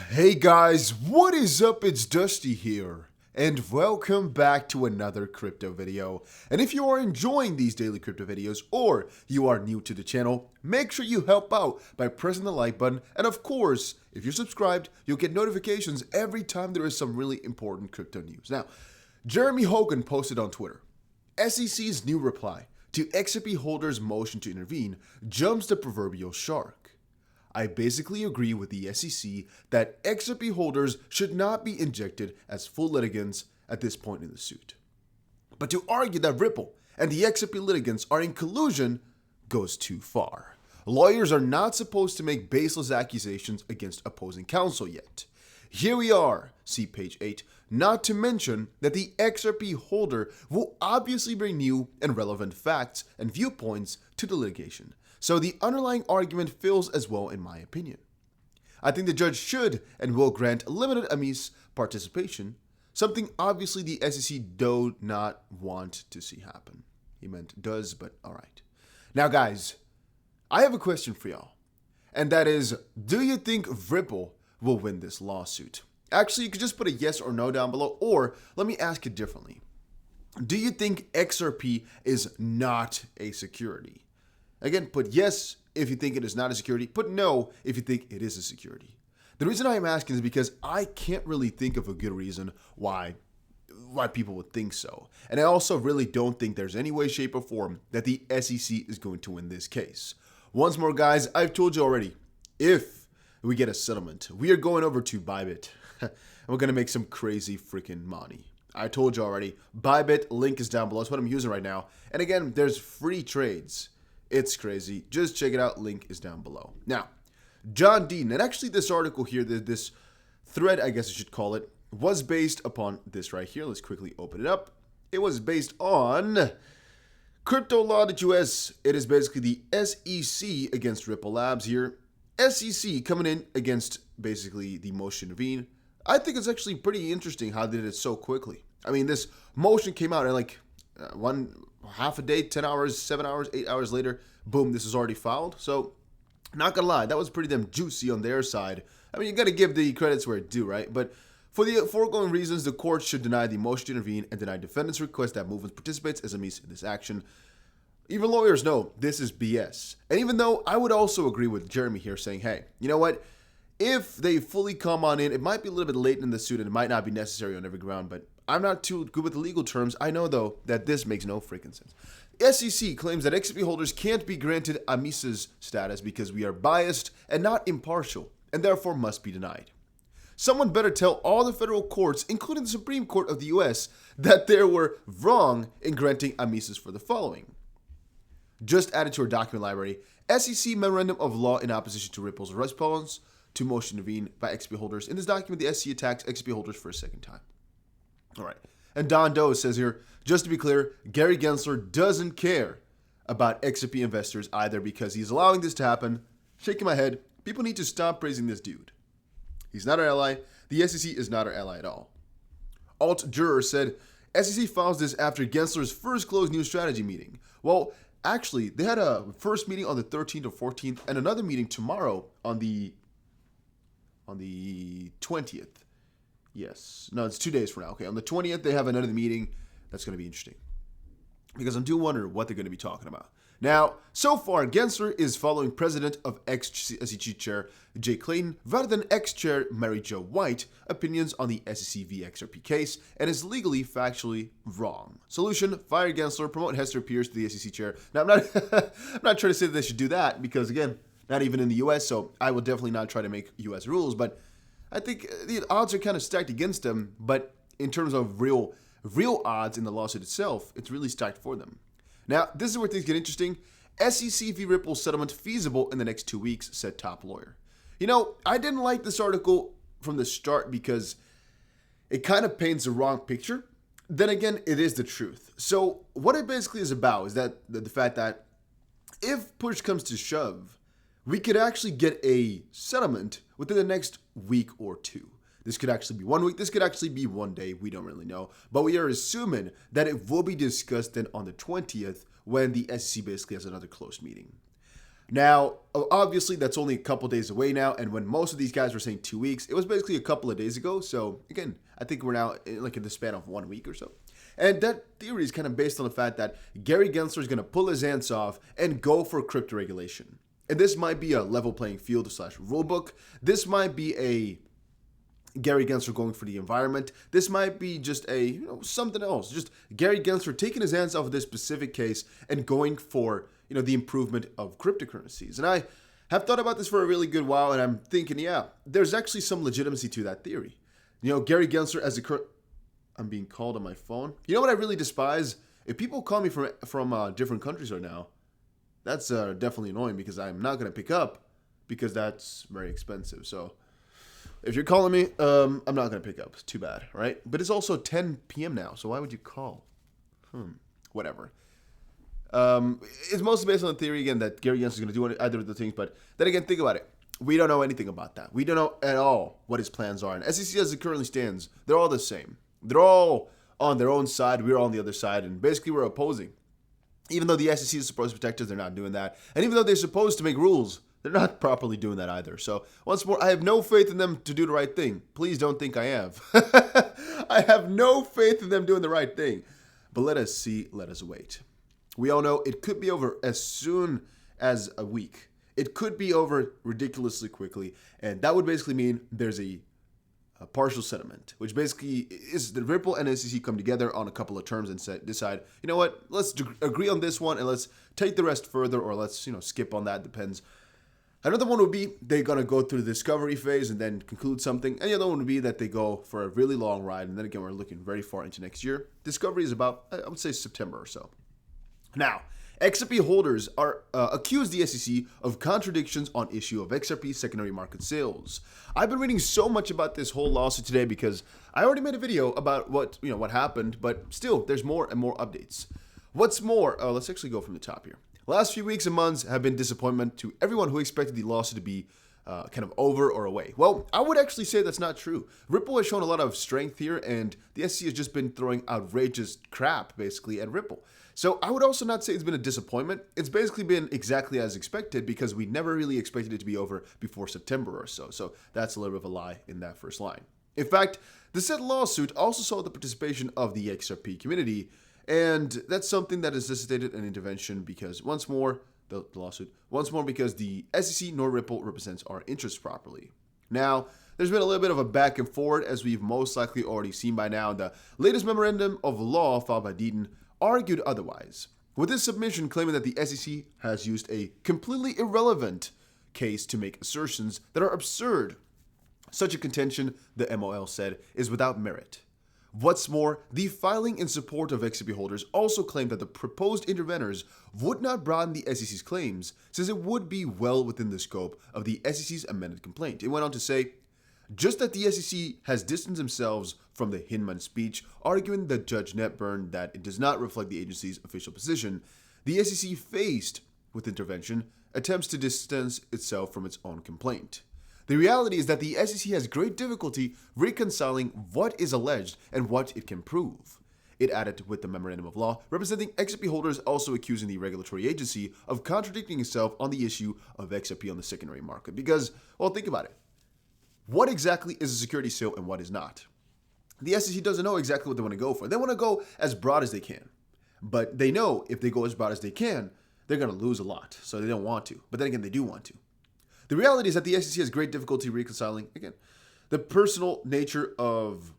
Hey guys, what is up? It's Dusty here, and welcome back to another crypto video. And if you are enjoying these daily crypto videos, or you are new to the channel, make sure you help out by pressing the like button. And of course, if you're subscribed, you'll get notifications every time there is some really important crypto news. Now, Jeremy Hogan posted on Twitter, SEC's new reply to XRP holders' motion to intervene jumps the proverbial shark. I basically agree with the SEC that XRP holders should not be injected as full litigants at this point in the suit. But to argue that Ripple and the XRP litigants are in collusion goes too far. Lawyers are not supposed to make baseless accusations against opposing counsel yet. Here we are, see page 8, not to mention that the XRP holder will obviously bring new and relevant facts and viewpoints to the litigation. So the underlying argument fails as well, in my opinion. I think the judge should and will grant limited amiss participation, something obviously the SEC do not want to see happen. He meant does, but alright. Now guys, I have a question for y'all, and that is, do you think Ripple will win this lawsuit? Actually, you could just put a yes or no down below, or let me ask it differently. Do you think XRP is not a security? Again, put yes if you think it is not a security. Put no if you think it is a security. The reason I am asking is because I can't really think of a good reason why people would think so. And I also really don't think there's any way, shape, or form that the SEC is going to win this case. Once more, guys, I've told you already, if we get a settlement, we are going over to Bybit. And we're going to make some crazy freaking money. I told you already, Bybit, link is down below. That's what I'm using right now. And again, there's free trades. It's crazy. Just check it out. Link is down below. Now, John Dean, and actually this article here, this thread, I guess I should call it, was based upon this right here. Let's quickly open it up. It was based on cryptolaw.us. It is basically the SEC against Ripple Labs here. SEC coming in against basically the motion to intervene. I think it's actually pretty interesting how they did it so quickly. I mean, this motion came out in like half a day, 10 hours, 7 hours, 8 hours later, boom, this is already filed. So, not gonna lie, that was pretty damn juicy on their side. I mean, you gotta give the credits where it's due, right? But for the foregoing reasons, the court should deny the motion to intervene and deny defendants' request that movement participates as amiss in this action. Even lawyers know this is BS. And even though I would also agree with Jeremy here saying, hey, you know what? If they fully come on in, it might be a little bit late in the suit and it might not be necessary on every ground, but I'm not too good with the legal terms. I know, though, that this makes no freaking sense. SEC claims that XRP holders can't be granted amiss status because we are biased and not impartial, and therefore must be denied. Someone better tell all the federal courts, including the Supreme Court of the US, that they were wrong in granting amiss for the following. Just added to our document library, SEC Memorandum of Law in opposition to Ripple's response to motion to intervene by XRP holders. In this document, the SEC attacks XRP holders for a second time. All right. And Don Doe says here, just to be clear, Gary Gensler doesn't care about XRP investors either because he's allowing this to happen. Shaking my head. People need to stop praising this dude. He's not our ally. The SEC is not our ally at all. Alt Juror said, SEC files this after Gensler's first closed new strategy meeting. Well, actually, they had a first meeting on the 13th or 14th and another meeting tomorrow on the 20th. Yes. No, it's 2 days from now. Okay, on the 20th, they have another meeting. That's going to be interesting. Because I do wonder what they're going to be talking about. Now, so far, Gensler is following President of ex-SEC Chair Jay Clayton rather than ex-Chair Mary Jo White opinions on the SEC v. XRP case and is legally, factually wrong. Solution, fire Gensler, promote Hester Pierce to the SEC Chair. Now, I'm not trying to say that they should do that because, again, not even in the U.S., so I will definitely not try to make U.S. rules, but I think the odds are kind of stacked against them, but in terms of real odds in the lawsuit itself, it's really stacked for them. Now, this is where things get interesting. SEC v. Ripple settlement feasible in the next 2 weeks, said top lawyer. You know, I didn't like this article from the start because it kind of paints the wrong picture. Then again, it is the truth. So what it basically is about is that the fact that if push comes to shove, we could actually get a settlement within the next week or two. This could actually be 1 week. This could actually be 1 day. We don't really know. But we are assuming that it will be discussed then on the 20th when the SEC basically has another closed meeting. Now, obviously, that's only a couple days away now, and when most of these guys were saying 2 weeks, it was basically a couple of days ago. So again, I think we're now in the span of 1 week or so. And that theory is kind of based on the fact that Gary Gensler is going to pull his hands off and go for crypto regulation. And this might be a level playing field / rulebook. This might be a Gary Gensler going for the environment. This might be just a something else. Just Gary Gensler taking his hands off of this specific case and going for the improvement of cryptocurrencies. And I have thought about this for a really good while, and I'm thinking, yeah, there's actually some legitimacy to that theory. Gary Gensler as a current. I'm being called on my phone. You know what I really despise? If people call me from different countries right now, that's definitely annoying because I'm not going to pick up because that's very expensive. So if you're calling me, I'm not going to pick up. It's too bad, right? But it's also 10 p.m. now, so why would you call? Whatever. It's mostly based on the theory, again, that Gary Gensler is going to do either of the things. But then again, think about it. We don't know anything about that. We don't know at all what his plans are. And SEC as it currently stands, they're all the same. They're all on their own side. We're on the other side. And basically, we're opposing. Even though the SEC is supposed to protect us, they're not doing that. And even though they're supposed to make rules, they're not properly doing that either. So once more, I have no faith in them to do the right thing. Please don't think I have. I have no faith in them doing the right thing. But let us see. Let us wait. We all know it could be over as soon as a week. It could be over ridiculously quickly. And that would basically mean there's a partial settlement, which basically is the Ripple and SEC come together on a couple of terms and decide, you know what, let's agree on this one and let's take the rest further, or let's skip on that. Depends. Another one would be they're gonna go through the discovery phase and then conclude something, and the other one would be that they go for a really long ride. And then again, we're looking very far into next year. Discovery is about, I would say, September or so. Now, XRP holders are accused the SEC of contradictions on issue of XRP secondary market sales. I've been reading so much about this whole lawsuit today because I already made a video about what happened, but still, there's more and more updates. What's more, let's actually go from the top here. Last few weeks and months have been disappointment to everyone who expected the lawsuit to be kind of over or away. Well, I would actually say that's not true. Ripple has shown a lot of strength here, and the SEC has just been throwing outrageous crap, basically, at Ripple. So I would also not say it's been a disappointment. It's basically been exactly as expected because we never really expected it to be over before September or so. So that's a little bit of a lie in that first line. In fact, the said lawsuit also saw the participation of the XRP community, and that's something that necessitated an intervention because once more, because the SEC nor Ripple represents our interests properly. Now, there's been a little bit of a back and forward, as we've most likely already seen by now. The latest memorandum of law filed by Deaton argued otherwise, with this submission claiming that the SEC has used a completely irrelevant case to make assertions that are absurd. Such a contention, the MOL said, is without merit. What's more, the filing in support of XRP holders also claimed that the proposed interveners would not broaden the SEC's claims, since it would be well within the scope of the SEC's amended complaint. It went on to say, just that the SEC has distanced themselves from the Hinman speech, arguing that Judge Netburn that it does not reflect the agency's official position, the SEC faced with intervention attempts to distance itself from its own complaint. The reality is that the SEC has great difficulty reconciling what is alleged and what it can prove. It added with the memorandum of law, representing XRP holders also accusing the regulatory agency of contradicting itself on the issue of XRP on the secondary market. Because, well, think about it. What exactly is a security sale and what is not? The SEC doesn't know exactly what they want to go for. They want to go as broad as they can. But they know if they go as broad as they can, they're going to lose a lot. So they don't want to. But then again, they do want to. The reality is that the SEC has great difficulty reconciling, again, the personal nature of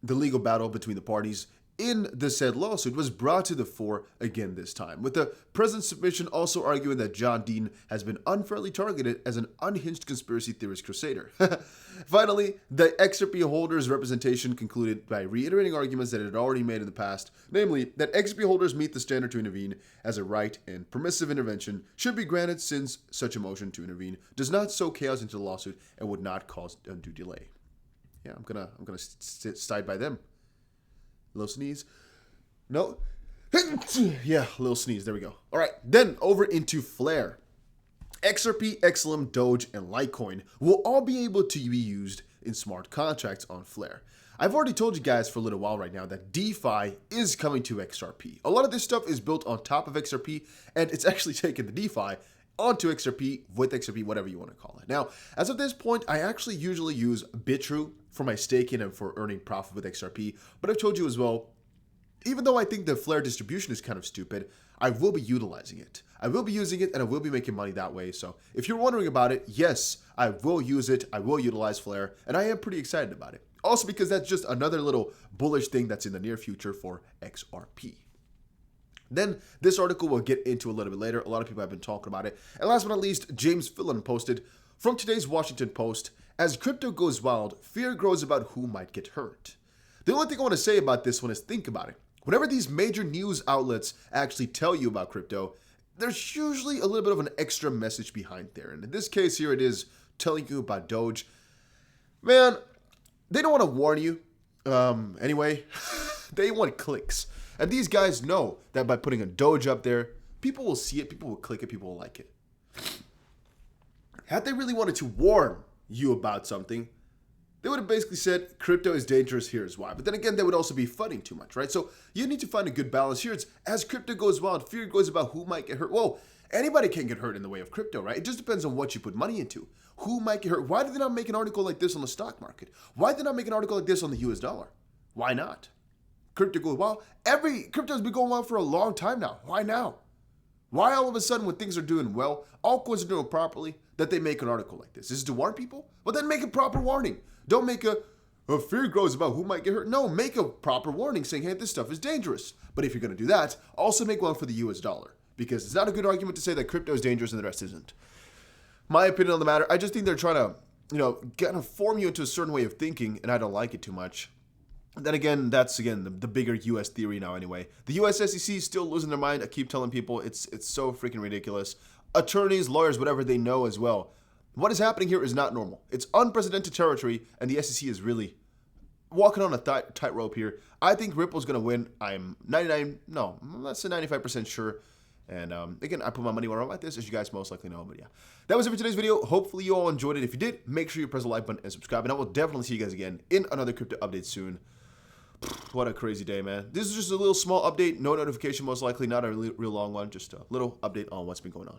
the legal battle between the parties in the said lawsuit was brought to the fore again this time, with the president's submission also arguing that John Dean has been unfairly targeted as an unhinged conspiracy theorist crusader. Finally, the XRP holders' representation concluded by reiterating arguments that it had already made in the past, namely that XRP holders meet the standard to intervene as a right and permissive intervention should be granted since such a motion to intervene does not sow chaos into the lawsuit and would not cause undue delay. Yeah, I'm gonna side by them. Little sneeze. No. Yeah, little sneeze. There we go. All right. Then over into Flare. XRP, XLM, Doge, and Litecoin will all be able to be used in smart contracts on Flare. I've already told you guys for a little while right now that DeFi is coming to XRP. A lot of this stuff is built on top of XRP, and it's actually taken the DeFi onto XRP with XRP, whatever you want to call it. Now, as of this point, I actually usually use BITRUE for my staking and for earning profit with XRP, but I've told you as well, even though I think the flare distribution is kind of stupid, I will be utilizing it. I will be using it and I will be making money that way. So if you're wondering about it, yes, I will use it. I will utilize flare and I am pretty excited about it. Also because that's just another little bullish thing that's in the near future for XRP. Then this article we'll get into a little bit later. A lot of people have been talking about it. And last but not least, James Phelan posted from today's Washington Post, as crypto goes wild, fear grows about who might get hurt. The only thing I want to say about this one is think about it. Whenever these major news outlets actually tell you about crypto, there's usually a little bit of an extra message behind there. And in this case here, it is telling you about Doge. Man, they don't want to warn you. Anyway, they want clicks. And these guys know that by putting a Doge up there, people will see it, people will click it, people will like it. Had they really wanted to warn you about something, they would have basically said, crypto is dangerous, here's why. But then again, they would also be funding too much, right? So you need to find a good balance here. It's as crypto goes wild, fear goes about who might get hurt. Whoa, anybody can get hurt in the way of crypto, right? It just depends on what you put money into. Who might get hurt? Why did they not make an article like this on the stock market? Why did they not make an article like this on the US dollar? Why not? Crypto goes wild. Crypto has been going wild for a long time now. Why now? Why all of a sudden when things are doing well, altcoins are doing properly, that they make an article like this? Is it to warn people? Well, then make a proper warning. Don't make a fear grows about who might get hurt. No, make a proper warning saying, hey, this stuff is dangerous. But if you're going to do that, also make one for the US dollar. Because it's not a good argument to say that crypto is dangerous and the rest isn't. My opinion on the matter, I just think they're trying to, kind of form you into a certain way of thinking, and I don't like it too much. Then again, that's the bigger US theory now anyway. The US SEC is still losing their mind. I keep telling people it's so freaking ridiculous. Attorneys, lawyers, whatever, they know as well. What is happening here is not normal. It's unprecedented territory, and the SEC is really walking on a tightrope here. I think Ripple's going to win. I'm let's say 95% sure. And again, I put my money where I'm like this, as you guys most likely know. But yeah, that was it for today's video. Hopefully you all enjoyed it. If you did, make sure you press the like button and subscribe. And I will definitely see you guys again in another crypto update soon. What a crazy day, man. This is just a little small update. No notification, most likely. Not a real long one. Just a little update on what's been going on.